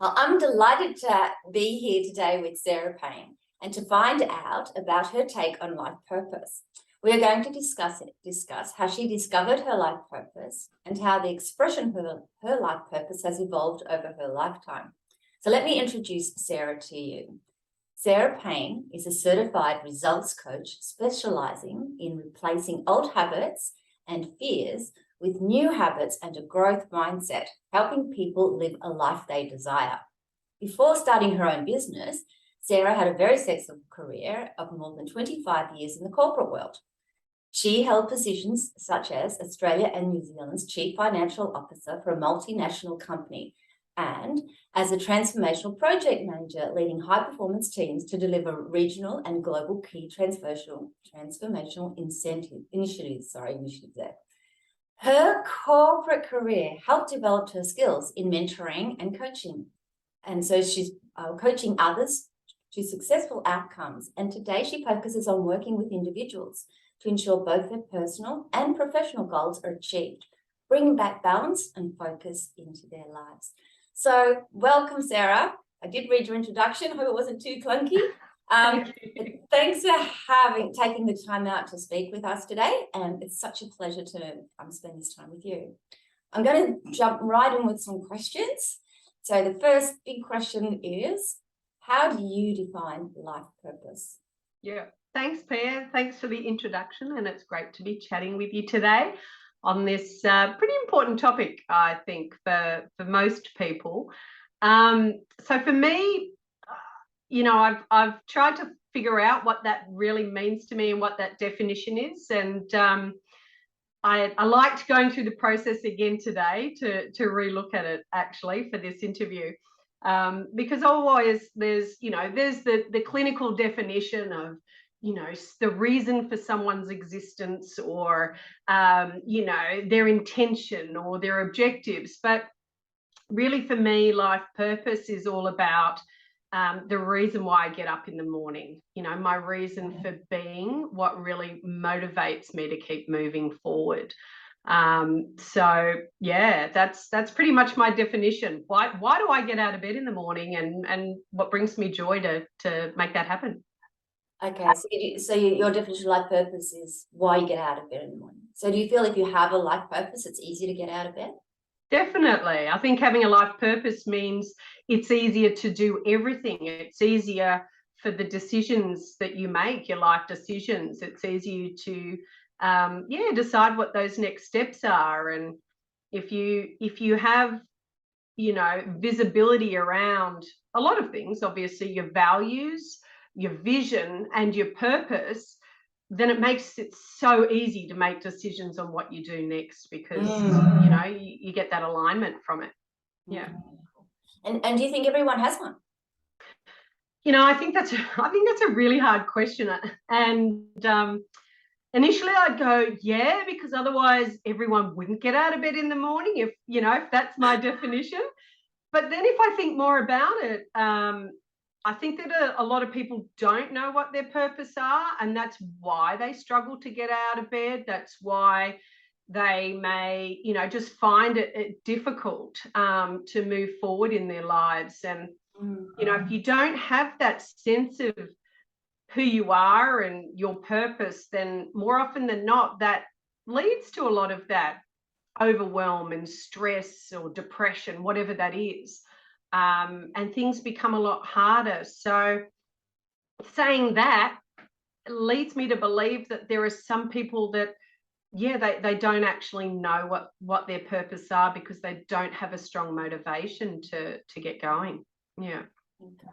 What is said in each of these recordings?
Well, I'm delighted to be here today with Sarah Payne and to find out about her take on life purpose. We are going to discuss how she discovered her life purpose and how the expression of her life purpose has evolved over her lifetime. So let me introduce Sarah to you. Sarah Payne is a certified results coach specializing in replacing old habits and fears with new habits and a growth mindset, helping people live a life they desire. Before starting her own business, Sarah had a very successful career of more than 25 years in the corporate world. She held positions such as Australia and New Zealand's Chief Financial Officer for a multinational company and as a transformational project manager leading high-performance teams to deliver regional and global key transformational initiatives there. Her corporate career helped develop her skills in mentoring and coaching. And so she's coaching others to successful outcomes. And today she focuses on working with individuals to ensure both their personal and professional goals are achieved, bringing back balance and focus into their lives. So welcome, Sarah. I did read your introduction. I hope it wasn't too clunky. Thanks for taking the time out to speak with us today. And it's such a pleasure to spend this time with you. I'm going to jump right in with some questions. So the first big question is, how do you define life purpose? Yeah, thanks, Payne. Thanks for the introduction. And it's great to be chatting with you today on this pretty important topic, I think, for most people. So for me, I've tried to figure out what that really means to me and what that definition is. And I liked going through the process again today to relook at it actually for this interview. Because always there's the clinical definition of, the reason for someone's existence or, their intention or their objectives. But really for me, life purpose is all about the reason why I get up in the morning, my reason for being, what really motivates me to keep moving forward. So yeah, that's pretty much my definition. Why do I get out of bed in the morning and what brings me joy to make that happen? Okay, so your definition of life purpose is why you get out of bed in the morning. So do you feel if you have a life purpose, it's easier to get out of bed? Definitely. I think having a life purpose means it's easier to do everything. It's easier for the decisions that you make, your life decisions. It's easier to decide what those next steps are. And if you have visibility around a lot of things, obviously your values, your vision and your purpose, then it makes it so easy to make decisions on what you do next because you get that alignment from it. Yeah. And do you think everyone has one? I think that's a really hard question. And initially I'd go, yeah, because otherwise everyone wouldn't get out of bed in the morning if that's my definition. But then if I think more about it, I think that a lot of people don't know what their purpose are, and that's why they struggle to get out of bed. That's why they may, just find it difficult to move forward in their lives. And, if you don't have that sense of who you are and your purpose, then more often than not, that leads to a lot of that overwhelm and stress or depression, whatever that is. And things become a lot harder. So saying that leads me to believe that there are some people that, they don't actually know what their purpose are because they don't have a strong motivation to get going. Yeah. Okay.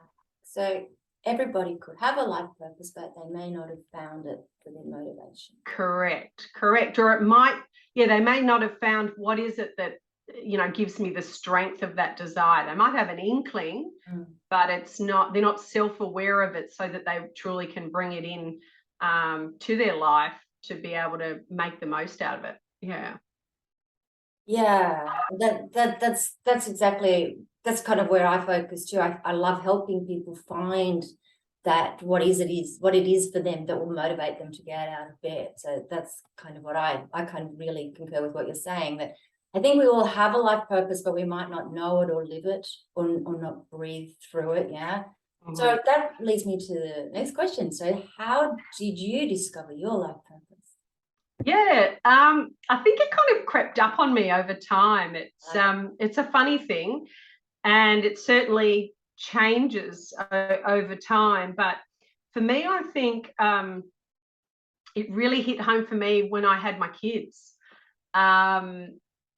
So everybody could have a life purpose, but they may not have found it for their motivation. Correct. Or it might, they may not have found what is it that gives me the strength of that desire. They might have an inkling, but they're not self-aware of it so that they truly can bring it in to their life to be able to make the most out of it. Yeah. Yeah, that's kind of where I focus too. I love helping people find that what it is for them that will motivate them to get out of bed. So that's kind of what I kind of really concur with what you're saying, that I think we all have a life purpose, but we might not know it or live it or not breathe through it. Yeah. So that leads me to the next question. So how did you discover your life purpose? Yeah, I think it kind of crept up on me over time. It's a funny thing, and it certainly changes over time. But for me, I think it really hit home for me when I had my kids.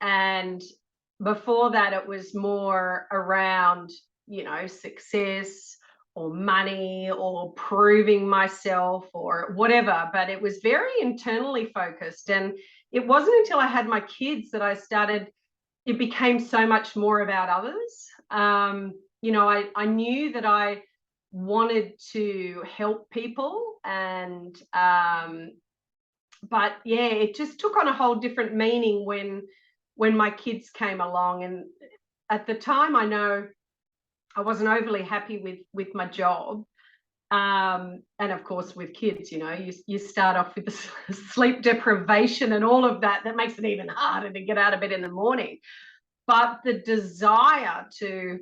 And before that, it was more around, success or money or proving myself or whatever. But it was very internally focused. And it wasn't until I had my kids that it became so much more about others. I knew that I wanted to help people, and but yeah, it just took on a whole different meaning when my kids came along. And at the time, I know I wasn't overly happy with my job. And of course, with kids, you start off with the sleep deprivation and all of that makes it even harder to get out of bed in the morning. But the desire to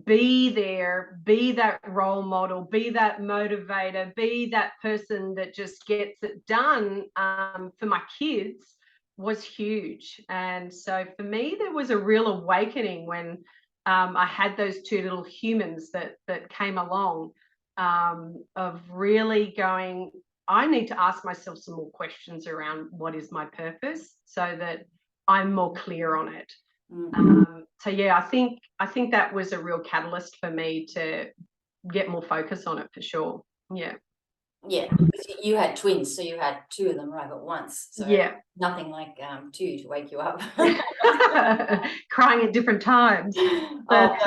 be there, be that role model, be that motivator, be that person that just gets it done for my kids was huge. And so for me, there was a real awakening when I had those two little humans that came along, of really going, I need to ask myself some more questions around what is my purpose so that I'm more clear on it. So yeah, I think that was a real catalyst for me to get more focus on it, for sure. Yeah. Yeah, you had twins, so you had two of them arrive at once. So yeah, nothing like two to wake you up. crying at different times. But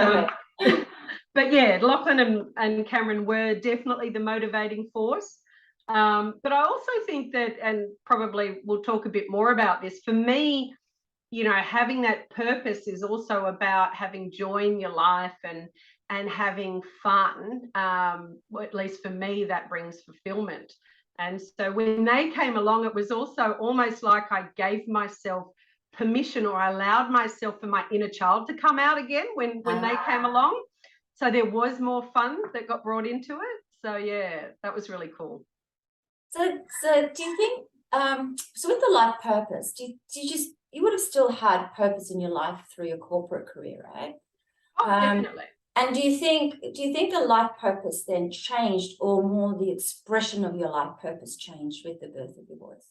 but yeah, Lachlan and Cameron were definitely the motivating force. But I also think that, and probably we'll talk a bit more about this, for me, having that purpose is also about having joy in your life and having fun. Well, at least for me, that brings fulfillment. And so when they came along, it was also almost like I gave myself permission, or I allowed myself for my inner child to come out again when they came along. So there was more fun that got brought into it. So yeah, that was really cool. So do you think, so with the life purpose, do you would have still had purpose in your life through your corporate career, right? Oh, definitely. And do you think the life purpose then changed, or more the expression of your life purpose changed with the birth of your boys?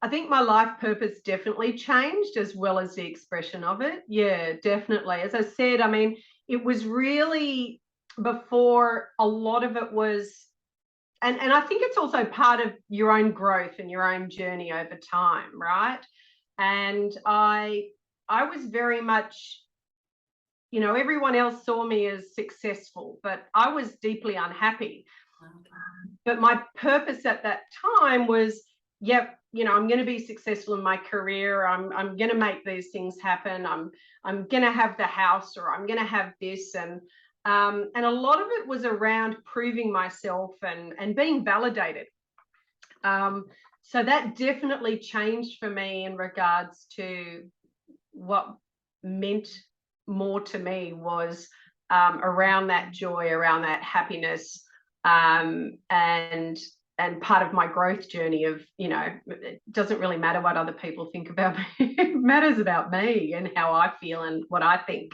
I think my life purpose definitely changed, as well as the expression of it. Yeah, definitely. As I said, I mean, it was really, before, a lot of it was, and I think it's also part of your own growth and your own journey over time, right? And I was very much, everyone else saw me as successful, but I was deeply unhappy. But my purpose at that time was, yep, I'm going to be successful in my career. I'm going to make these things happen. I'm going to have the house, or I'm going to have this. And a lot of it was around proving myself and being validated. So that definitely changed for me in regards to what meant more to me, was around that joy, around that happiness, and part of my growth journey of, it doesn't really matter what other people think about me. It matters about me and how I feel and what I think.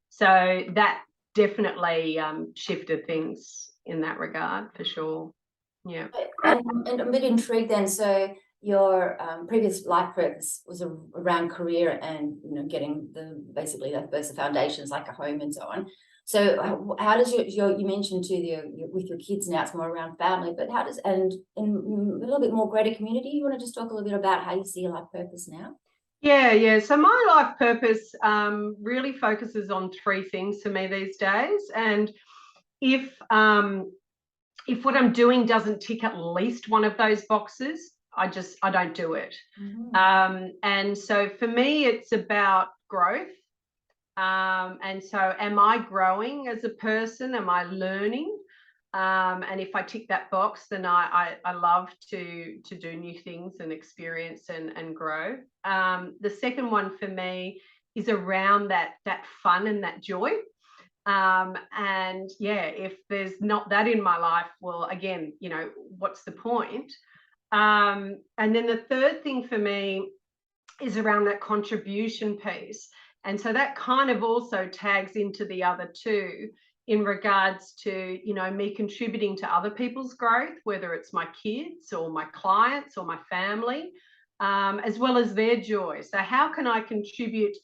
So that definitely shifted things in that regard, for sure. Yeah. And I'm a bit intrigued then. So your previous life purpose was around career and getting basically the foundations, like a home and so on. So how does you mentioned too, with your kids now it's more around family, but how does, and in a little bit more greater community, you want to just talk a little bit about how you see your life purpose now? Yeah. So my life purpose really focuses on three things for me these days. And if what I'm doing doesn't tick at least one of those boxes, I don't do it. And so for me, it's about growth. And so am I growing as a person? Am I learning? And if I tick that box, then I love to do new things and experience and grow. The second one for me is around that fun and that joy. And yeah, if there's not that in my life, well, again, what's the point? And then the third thing for me is around that contribution piece. And so that kind of also tags into the other two in regards to, me contributing to other people's growth, whether it's my kids or my clients or my family, as well as their joy. So how can I contribute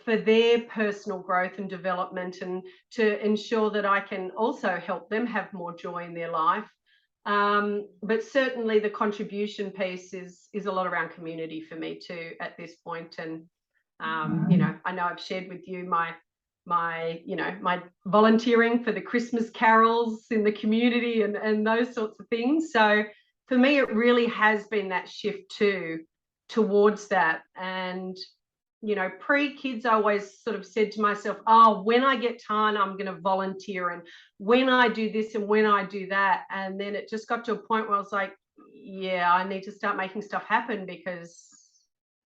for their personal growth and development, and to ensure that I can also help them have more joy in their life? But certainly the contribution piece is a lot around community for me too at this point. And I know I've shared with you my volunteering for the Christmas carols in the community and those sorts of things. So for me, it really has been that shift towards that. And pre-kids, I always sort of said to myself, oh, when I get time, I'm going to volunteer, and when I do this and when I do that. And then it just got to a point where I was like, yeah, I need to start making stuff happen, because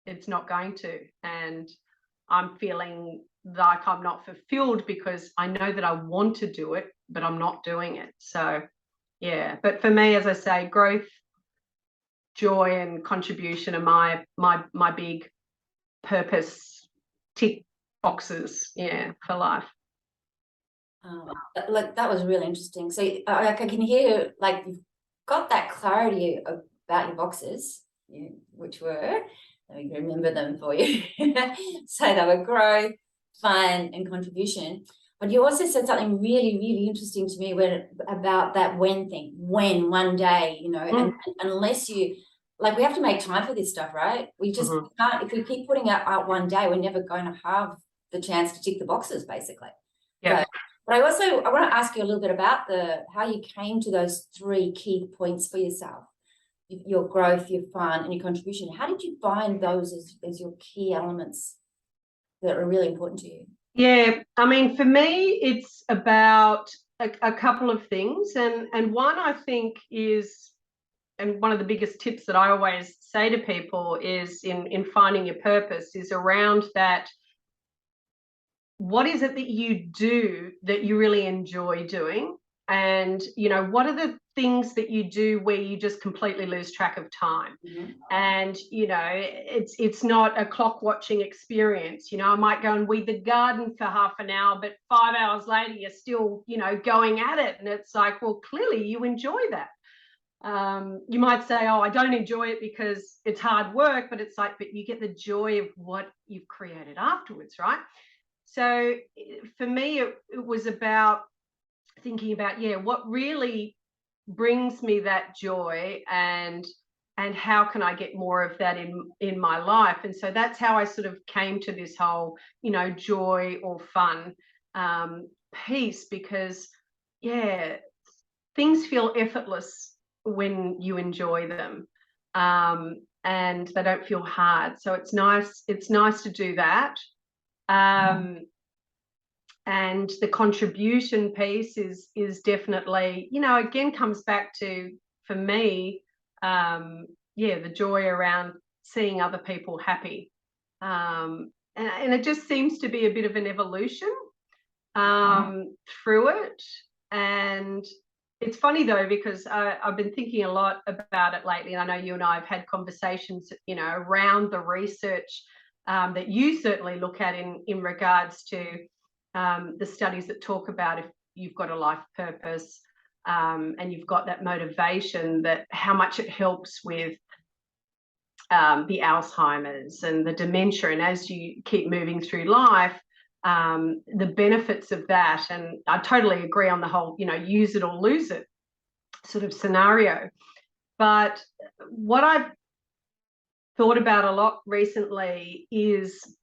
it's not going to. And I'm feeling like I'm not fulfilled because I know that I want to do it, but I'm not doing it. So yeah, but for me, as I say, growth, joy and contribution are my big purpose tick boxes, for life. Like, that was really interesting. So I can hear, like, you've got that clarity about your boxes, which were, let me remember them for you. So they were growth, fun and contribution. But you also said something really, really interesting to me about that when thing, when one day, and unless you, like, we have to make time for this stuff, right? We just can't, if we keep putting out one day, we're never going to have the chance to tick the boxes, basically. Yeah. But I want to ask you a little bit about how you came to those 3 key points for yourself: your growth, your fun, and your contribution. How did you find those as your key elements that are really important to you? Yeah, I mean, for me, it's about a couple of things, and one, I think, is, and one of the biggest tips that I always say to people is in finding your purpose, is around that. What is it that you do that you really enjoy doing? And, what are the things that you do where you just completely lose track of time? And, it's not a clock watching experience. I might go and weed the garden for half an hour, but 5 hours later, you're still, going at it. And it's like, well, clearly you enjoy that. You might say, oh, I don't enjoy it because it's hard work, but it's like, but you get the joy of what you've created afterwards, right? So for me, it was about thinking about, what really brings me that joy, and how can I get more of that in my life? And so that's how I sort of came to this whole, joy or fun piece, because things feel effortless when you enjoy them, and they don't feel hard. So it's nice to do that. And the contribution piece is definitely, again, comes back to, for me, the joy around seeing other people happy. And it just seems to be a bit of an evolution through it. And it's funny though, because I've been thinking a lot about it lately. And I know you and I have had conversations, around the research that you certainly look at in regards to the studies that talk about, if you've got a life purpose and you've got that motivation, that how much it helps with the Alzheimer's and the dementia. And as you keep moving through life, the benefits of that. And I totally agree on the whole, use it or lose it sort of scenario. But what I've thought about a lot recently is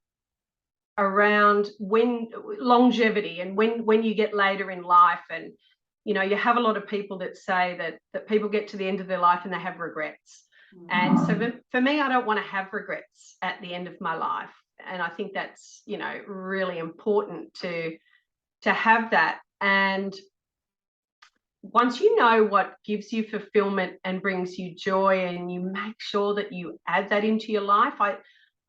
around longevity, and when you get later in life, and you have a lot of people that say that people get to the end of their life and they have regrets. And so for me, I don't want to have regrets at the end of my life. And I think that's, really important to have that. And once you know what gives you fulfillment and brings you joy, and you make sure that you add that into your life, I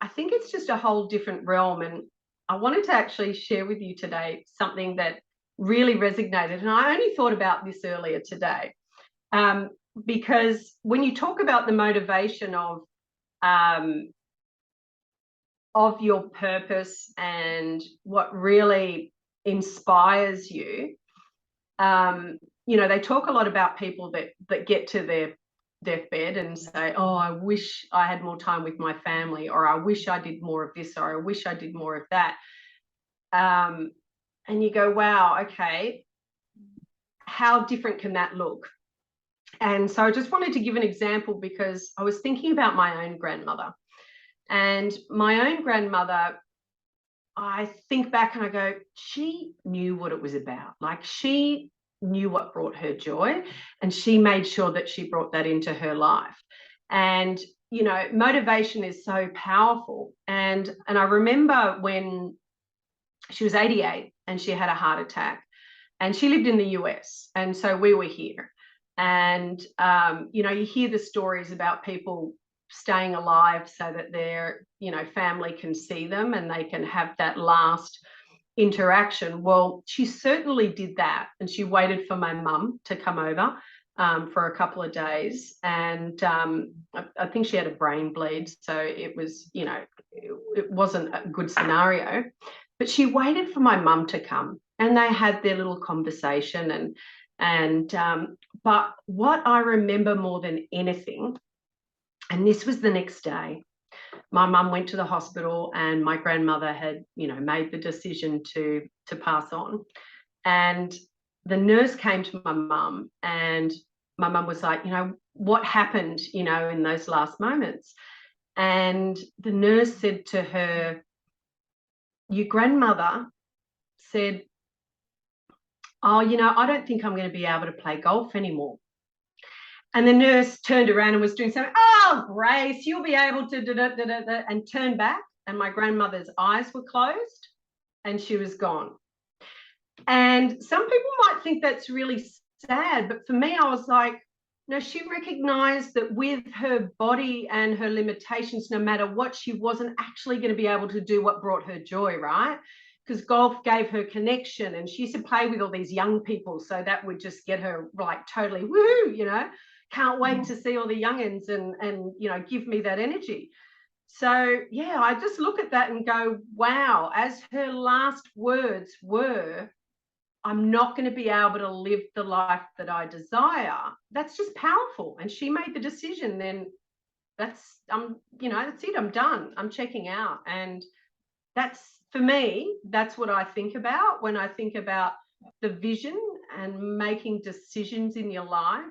think it's just a whole different realm. And I wanted to actually share with you today something that really resonated. And I only thought about this earlier today, because when you talk about the motivation of your purpose and what really inspires you, you know, they talk a lot about people that get to their deathbed and say, oh, I wish I had more time with my family, or I wish I did more of this, or I wish I did more of that. And you go, wow, okay, how different can that look? And so I just wanted to give an example, because I was thinking about my own grandmother. And my own grandmother, I think back and I go, she knew what it was about. Like, she knew what brought her joy, and she made sure that she brought that into her life. And, you know, motivation is so powerful. And I remember when she was 88 and she had a heart attack, and she lived in the US. And so we were here. And, you know, you hear the stories about people staying alive so that their, you know, family can see them and they can have that last interaction. Well, she certainly did that. And she waited for my mum to come over for a couple of days. And I think she had a brain bleed. So it was, you know, it wasn't a good scenario. But she waited for my mum to come, and they had their little conversation. But what I remember more than anything, and this was the next day, my mum went to the hospital, and my grandmother had, you know, made the decision to pass on. And the nurse came to my mum, and my mum was like, you know, what happened, you know, in those last moments? And the nurse said to her, your grandmother said, oh, you know, I don't think I'm going to be able to play golf anymore. And the nurse turned around and was doing something, oh, Grace, you'll be able to, and turned back. And my grandmother's eyes were closed and she was gone. And some people might think that's really sad. But for me, I was like, no, she recognized that with her body and her limitations, no matter what, she wasn't actually going to be able to do what brought her joy, right? Because golf gave her connection, and she used to play with all these young people. So that would just get her like totally woo, you know, can't wait to see all the youngins and, you know, give me that energy. So, yeah, I just look at that and go, wow, as her last words were, I'm not going to be able to live the life that I desire. That's just powerful. And she made the decision. Then that's, you know, that's it. I'm done. I'm checking out. And that's, for me, that's what I think about when I think about the vision and making decisions in your life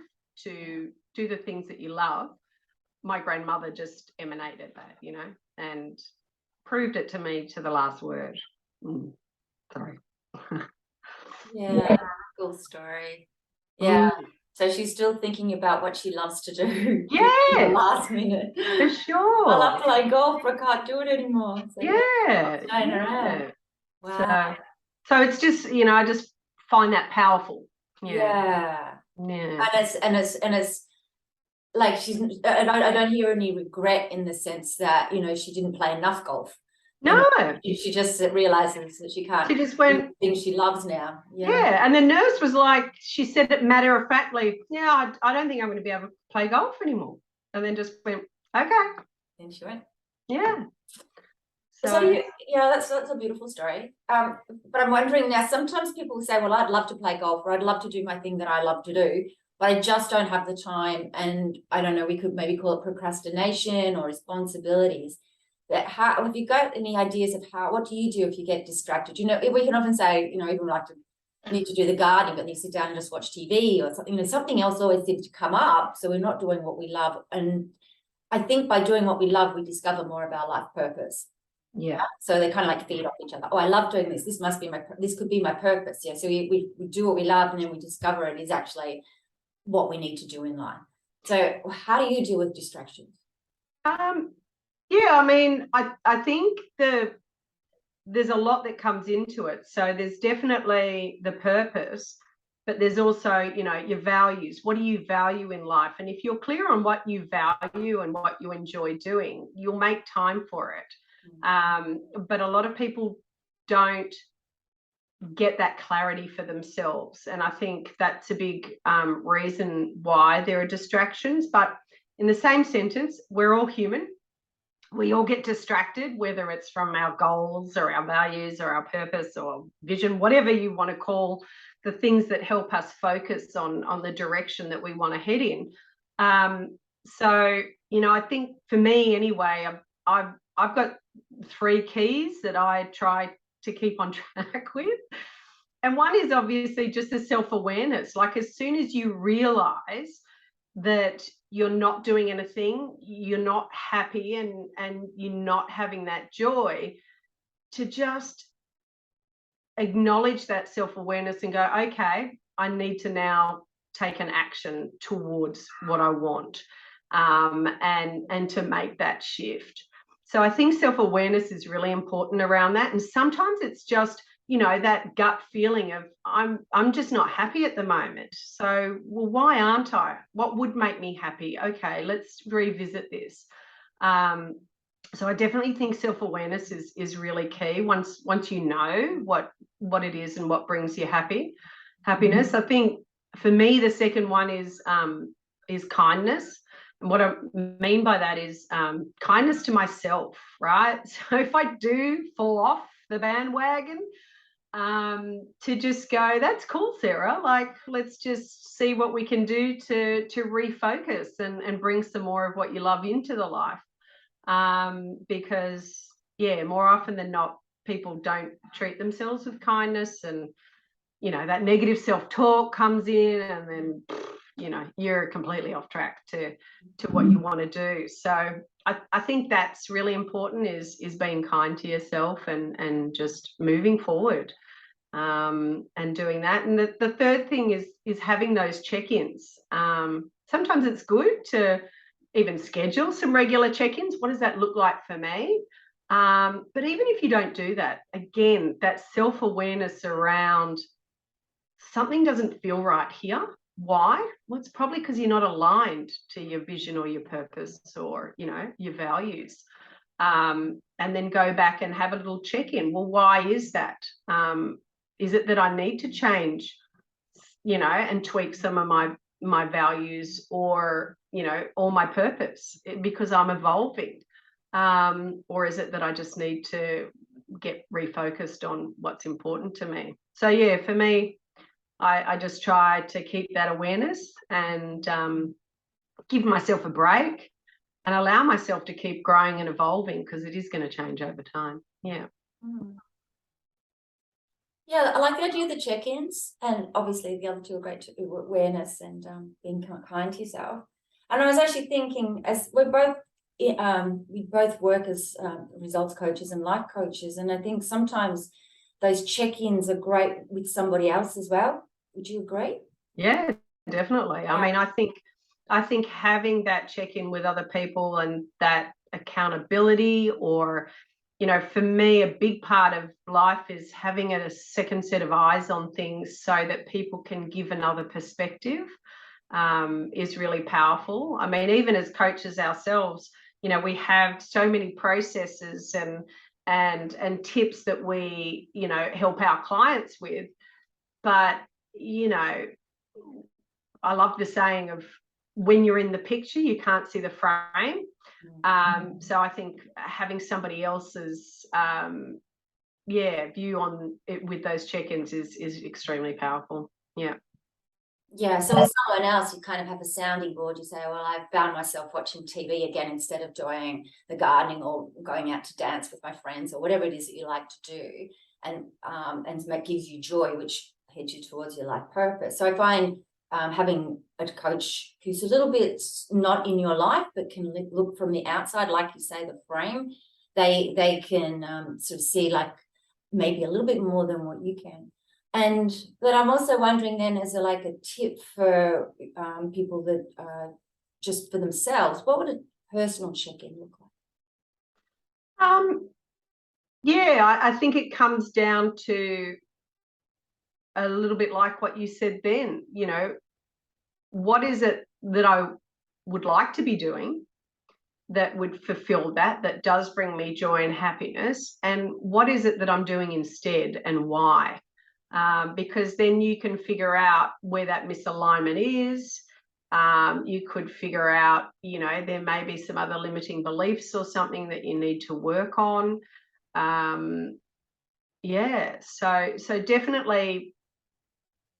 to do the things that you love. My grandmother just emanated that, you know, and proved it to me to the last word. Sorry. Yeah, cool story. Yeah. So she's still thinking about what she loves to do. Yeah. Last minute. For sure. I love to play golf, but I can't do it anymore. So yeah. around. Wow. So it's just, you know, I just find that powerful. Yeah. Yeah. And it's like she's, I don't hear any regret in the sense that, you know, she didn't play enough golf. No. She just realizes that she can't. She just went, things she loves now. Yeah. And the nurse was like, she said it matter of factly, yeah, I don't think I'm going to be able to play golf anymore. And then just went, okay. And she went. Yeah. So yeah, that's a beautiful story. But I'm wondering now, sometimes people say, well, I'd love to play golf, or I'd love to do my thing that I love to do, but I just don't have the time. And I don't know, we could maybe call it procrastination or responsibilities. That how have you got any ideas of what do you do if you get distracted? You know, we can often say, you know, even like need to do the gardening, but then you sit down and just watch TV or something, you know, something else always seems to come up. So we're not doing what we love. And I think by doing what we love, we discover more of our life purpose. Yeah. So they kind of like feed off each other. Oh, I love doing this. This must be this could be my purpose. Yeah. So we do what we love, and then we discover it is actually what we need to do in life. So how do you deal with distractions? Yeah, I mean, I think there's a lot that comes into it. So there's definitely the purpose, but there's also, you know, your values. What do you value in life? And if you're clear on what you value and what you enjoy doing, you'll make time for it. But a lot of people don't get that clarity for themselves. And I think that's a big reason why there are distractions. But in the same sentence, we're all human. We all get distracted, whether it's from our goals or our values or our purpose or vision, whatever you want to call the things that help us focus on the direction that we want to head in. So, you know, I think for me anyway, I've got 3 keys that I try to keep on track with. And one is obviously just the self-awareness. Like, as soon as you realize that you're not doing anything, you're not happy, and you're not having that joy, to just acknowledge that self-awareness and go, okay, I need to now take an action towards what I want, and to make that shift. So I think self-awareness is really important around that. And sometimes it's just, you know, that gut feeling of I'm just not happy at the moment. So, well, why aren't I? What would make me happy? Okay, let's revisit this. So I definitely think self-awareness is really key. Once you know what it is and what brings you happiness. I think for me the second one is kindness. And what I mean by that is kindness to myself, right? So if I do fall off the bandwagon, to just go, that's cool, Sarah, like, let's just see what we can do to refocus and bring some more of what you love into the life. Because yeah, more often than not, people don't treat themselves with kindness, and you know, that negative self-talk comes in, and then you know, you're completely off track to what you want to do. So I think that's really important, is being kind to yourself and just moving forward, and doing that. And the third thing is having those check-ins. Sometimes it's good to even schedule some regular check-ins. What does that look like for me? But even if you don't do that, again, that self-awareness around something doesn't feel right here. Why? Well, it's probably because you're not aligned to your vision or your purpose, or, you know, your values. And then go back and have a little check-in. Well, why is that? Is it that I need to change, you know, and tweak some of my values, or, you know, or my purpose, because I'm evolving? Or is it that I just need to get refocused on what's important to me? So yeah, for me, I just try to keep that awareness and give myself a break and allow myself to keep growing and evolving, because it is going to change over time. Yeah. Yeah, I like the idea of the check-ins, and obviously the other two are great too, awareness and being kind to yourself. And I was actually thinking, as we both work as results coaches and life coaches, and I think sometimes those check-ins are great with somebody else as well. Would you agree? Yeah, definitely. I mean, I think having that check-in with other people and that accountability, or, you know, for me, a big part of life is having a second set of eyes on things so that people can give another perspective, is really powerful. I mean, even as coaches ourselves, you know, we have so many processes and tips that we, you know, help our clients with. But, you know, I love the saying of, when you're in the picture, you can't see the frame. So I think having somebody else's view on it with those check-ins is extremely powerful. Yeah. Yeah, so with someone else, you kind of have a sounding board. You say, well, I found myself watching TV again instead of doing the gardening or going out to dance with my friends, or whatever it is that you like to do, and that gives you joy, which heads you towards your life purpose. So I find having a coach who's a little bit not in your life, but can look from the outside, like you say, the frame, they can sort of see like maybe a little bit more than what you can. But I'm also wondering then, as a tip for people that just for themselves, what would a personal check-in look like? Yeah, I think it comes down to a little bit like what you said then, you know, what is it that I would like to be doing that would fulfill that does bring me joy and happiness, and what is it that I'm doing instead and why? Because then you can figure out where that misalignment is. You could figure out, you know, there may be some other limiting beliefs or something that you need to work on. Yeah, so definitely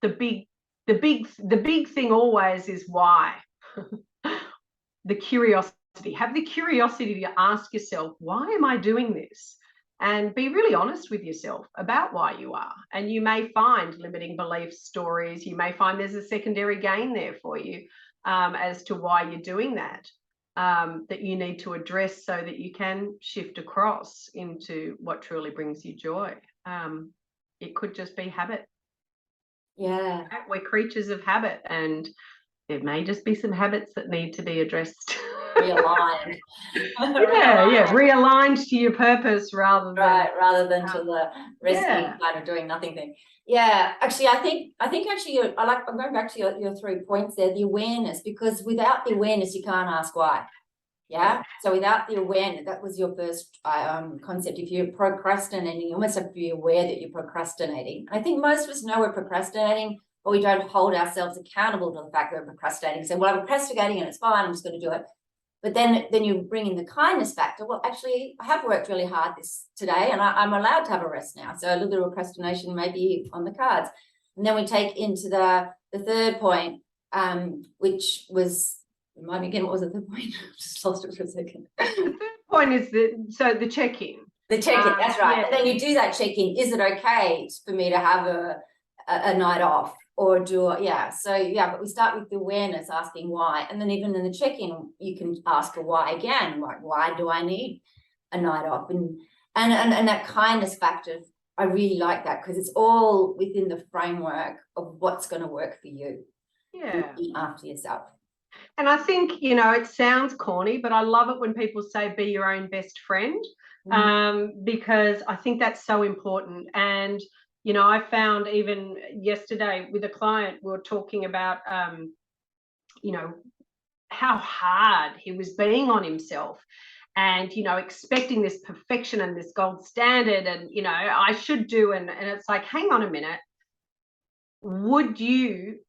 the big thing always is why. The curiosity. Have the curiosity to ask yourself, why am I doing this? And be really honest with yourself about why you are. And you may find limiting belief stories. You may find there's a secondary gain there for you, as to why you're doing that, that you need to address so that you can shift across into what truly brings you joy. It could just be habit. Yeah. We're creatures of habit, and there may just be some habits that need to be addressed. Realigned. Realigned to your purpose rather than to the resting kind of doing nothing thing. Yeah, actually, I think actually I'm going back to your 3 points there, the awareness, because without the awareness you can't ask why. Yeah. So without the awareness, that was your first concept. If you're procrastinating, you almost have to be aware that you're procrastinating. I think most of us know we're procrastinating, but we don't hold ourselves accountable to the fact that we're procrastinating. So, well, I'm procrastinating and it's fine, I'm just going to do it. But then you bring in the kindness factor. Well, actually, I have worked really hard today, and I'm allowed to have a rest now. So a little bit of procrastination may be on the cards. And then we take into the 3rd point, which was, remind me again, what was the 3rd point? I just lost it for a second. The 3rd point is the check-in. The check-in, that's right. Yeah. And then you do that check-in. Is it okay for me to have a night off? Or but we start with the awareness, asking why, and then even in the check-in you can ask a why again, like, why do I need a night off? And that kindness factor, I really like that, because it's all within the framework of what's going to work for you. Looking after yourself. And I think, you know, it sounds corny, but I love it when people say be your own best friend, because I think that's so important. And you know, I found even yesterday with a client, we were talking about, you know, how hard he was being on himself, and, you know, expecting this perfection and this gold standard, and, you know, I should do. And it's like, hang on a minute. Would you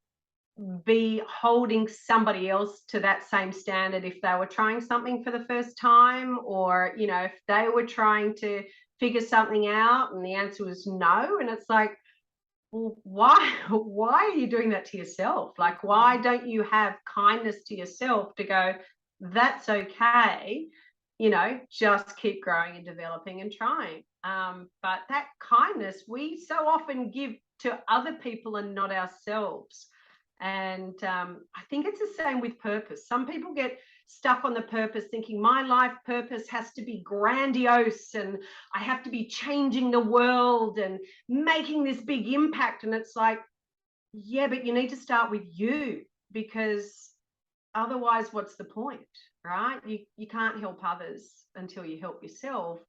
be holding somebody else to that same standard if they were trying something for the first time? Or, you know, if they were trying to figure something out and the answer was no? And it's like, well, why are you doing that to yourself? Like, why don't you have kindness to yourself to go, that's okay, you know, just keep growing and developing and trying. But that kindness we so often give to other people and not ourselves. And I think it's the same with purpose. Some people get stuck on the purpose, thinking my life purpose has to be grandiose and I have to be changing the world and making this big impact. And it's like, yeah, but you need to start with you, because otherwise, what's the point, right? You can't help others until you help yourself.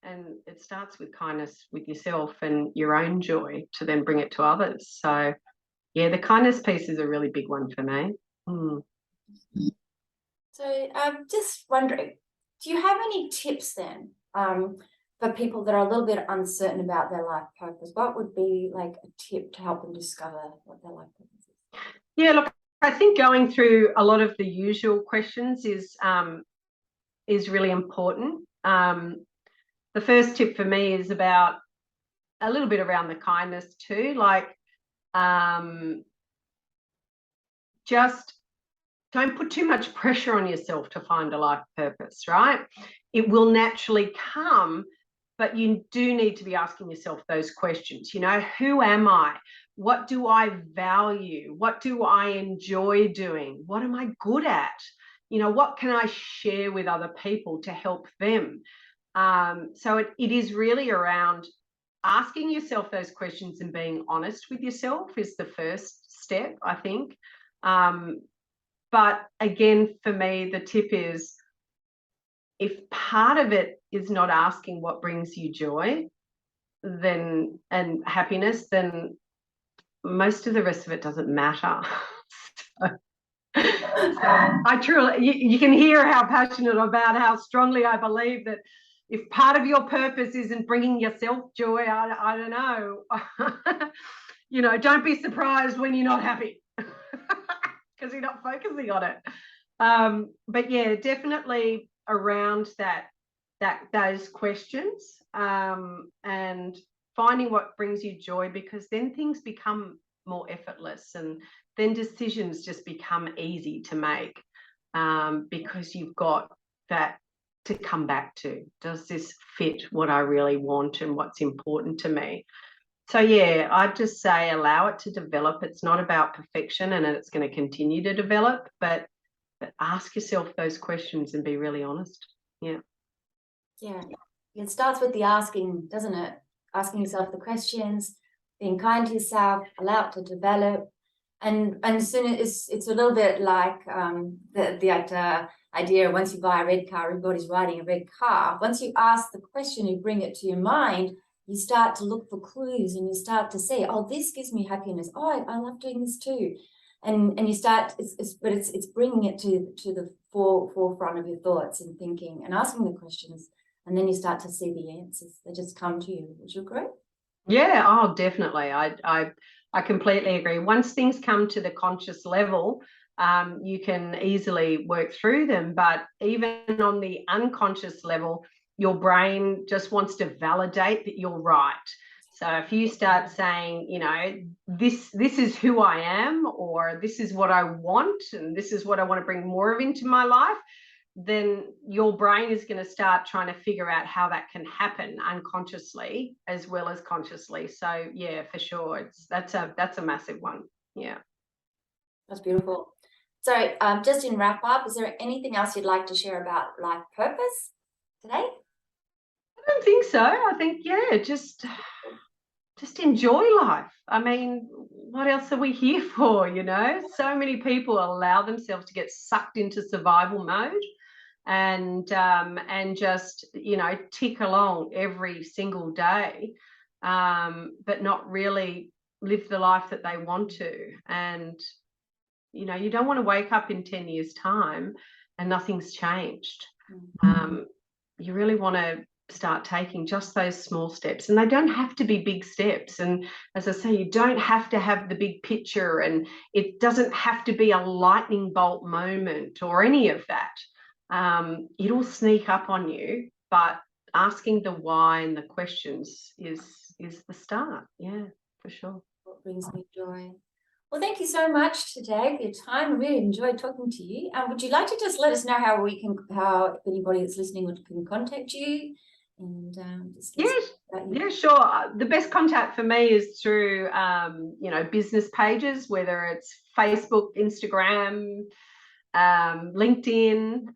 And it starts with kindness with yourself and your own joy to then bring it to others. So yeah, the kindness piece is a really big one for me. So I'm just wondering, do you have any tips then for people that are a little bit uncertain about their life purpose? What would be like a tip to help them discover what their life purpose is? Yeah, look, I think going through a lot of the usual questions is really important. The first tip for me is about a little bit around the kindness too, like just don't put too much pressure on yourself to find a life purpose, right? It will naturally come, but you do need to be asking yourself those questions. You know, who am I? What do I value? What do I enjoy doing? What am I good at? You know, what can I share with other people to help them? So it is really around asking yourself those questions and being honest with yourself is the first step, I think. But again, for me, the tip is, if part of it is not asking what brings you joy, then and happiness, then most of the rest of it doesn't matter. So I truly, you can hear how passionate about how strongly I believe that if part of your purpose isn't bringing yourself joy, I don't know. You know, don't be surprised when you're not happy because you're not focusing on it. But yeah, definitely around those questions, and finding what brings you joy, because then things become more effortless, and then decisions just become easy to make, because you've got that to come back to. Does this fit what I really want and what's important to me? So yeah, I'd just say allow it to develop. It's not about perfection, and it's going to continue to develop, but ask yourself those questions and be really honest. Yeah. Yeah, it starts with the asking, doesn't it? Asking yourself the questions, being kind to yourself, allow it to develop. And soon it's a little bit like the idea, once you buy a red car, everybody's riding a red car. Once you ask the question, you bring it to your mind, you start to look for clues, and you start to see, oh, this gives me happiness. Oh, I love doing this too. And you start, it's bringing it to the forefront of your thoughts and thinking and asking the questions. And then you start to see the answers. They just come to you. Would you agree? Yeah, oh, definitely. I completely agree. Once things come to the conscious level, you can easily work through them. But even on the unconscious level, your brain just wants to validate that you're right. So if you start saying, you know, this is who I am, or this is what I want, and this is what I want to bring more of into my life, then your brain is going to start trying to figure out how that can happen unconsciously as well as consciously. So yeah, for sure, that's a massive one. Yeah, that's beautiful. So just in wrap up, is there anything else you'd like to share about life purpose today? I don't think so. I think, yeah, just enjoy life. I mean, what else are we here for? You know, so many people allow themselves to get sucked into survival mode, and just, you know, tick along every single day, but not really live the life that they want to. And you know, you don't want to wake up in 10 years time and nothing's changed. You really want to start taking just those small steps, and they don't have to be big steps. And as I say, you don't have to have the big picture, and it doesn't have to be a lightning bolt moment or any of that. It'll sneak up on you, but asking the why and the questions is the start. Yeah, for sure. What brings me joy? Well, thank you so much today for your time. I really enjoyed talking to you. Would you like to just let us know how anybody that's listening can contact you? And Yes, yeah, sure. The best contact for me is through, you know, business pages, whether it's Facebook, Instagram, LinkedIn.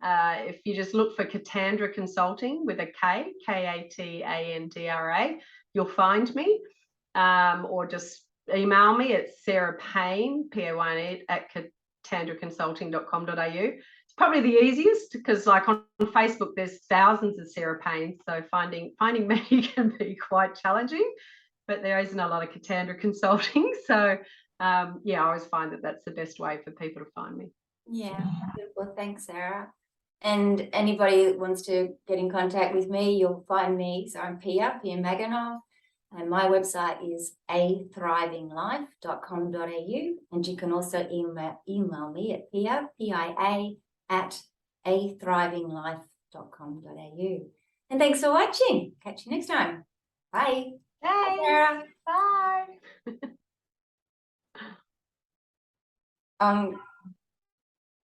If you just look for Katandra Consulting with a K, Katandra, you'll find me. Or just email me at Sarah Payne, Payne, at katandraconsulting.com.au. It's probably the easiest, because like on Facebook there's thousands of Sarah Payne, so finding me can be quite challenging, but there isn't a lot of Katandra Consulting. So yeah, I always find that that's the best way for people to find me. Yeah, beautiful. Thanks, Sarah. And anybody that wants to get in contact with me, you'll find me. So I'm Pia Maganov, and my website is athrivinglife.com.au. And you can also email me at Pia, Pia, at athrivinglife.com.au. And thanks for watching. Catch you next time. Bye. Bye, Sarah. Bye.